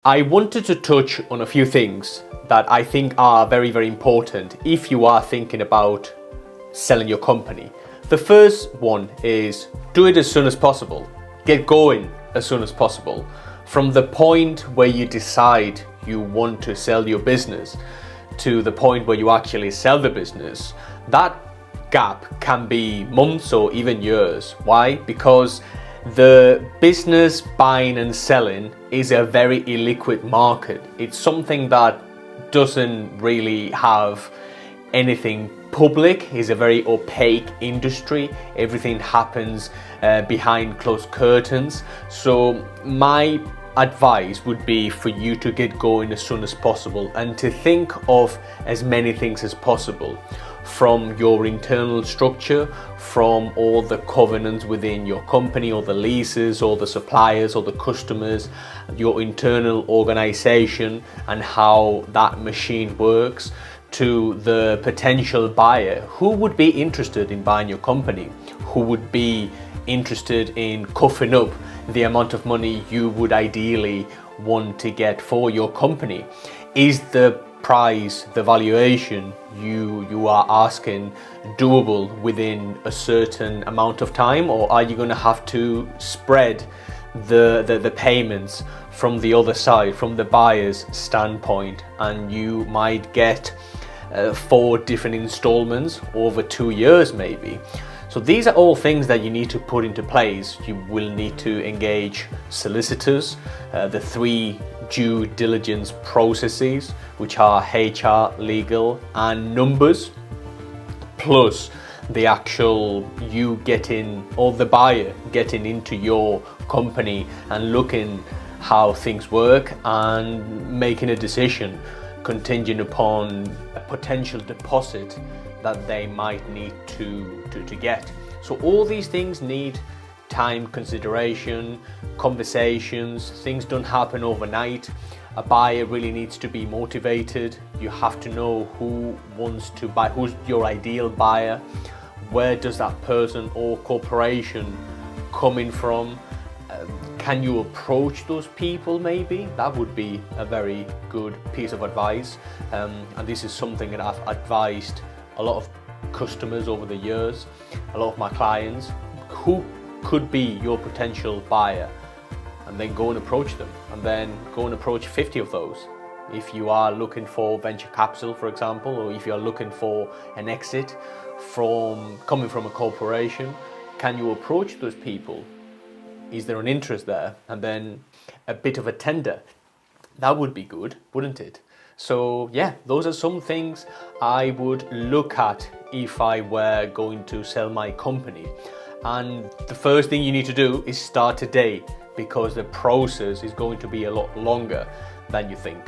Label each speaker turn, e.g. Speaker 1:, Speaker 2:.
Speaker 1: I wanted to touch on a few things that I think are very, very important if you are thinking about selling your company. The first one is do it as soon as possible. Get going as soon as possible. From the point where you decide you want to sell your business to the point where you actually sell the business, that gap can be months or even years. Why? Because the business buying and selling is a very illiquid market. It's something that doesn't really have anything public. It's a very opaque industry. Everything happens behind closed curtains. So my advice would be for you to get going as soon as possible and to think of as many things as possible, from your internal structure, from all the covenants within your company, or the leases, or the suppliers, or the customers, your internal organization and how that machine works, to the potential buyer who would be interested in buying your company, who would be interested in coughing up the amount of money you would ideally want to get for your company. Is the price, the valuation you are asking doable within a certain amount of time, or are you going to have to spread the payments from the other side, from the buyer's standpoint, and you might get 4 different installments over 2 years maybe. So these are all things that you need to put into place. You will need to engage solicitors, the 3 due diligence processes, which are HR, legal, and numbers, plus the actual you getting, or the buyer getting into your company and looking how things work and making a decision contingent upon a potential deposit that they might need to get. So all these things need time, consideration, conversations. Things don't happen overnight. A buyer really needs to be motivated. You have to know who wants to buy, who's your ideal buyer, where does that person or corporation coming from. Can you approach those people maybe? That would be a very good piece of advice. And this is something that I've advised a lot of customers over the years, a lot of my clients. Who could be your potential buyer? And then go and approach them, and then go and approach 50 of those. If you are looking for venture capital, for example, or if you're looking for an exit coming from a corporation, can you approach those people? Is there an interest there? And then a bit of a tender. That would be good, wouldn't it? So yeah, those are some things I would look at if I were going to sell my company. And the first thing you need to do is start today, because the process is going to be a lot longer than you think.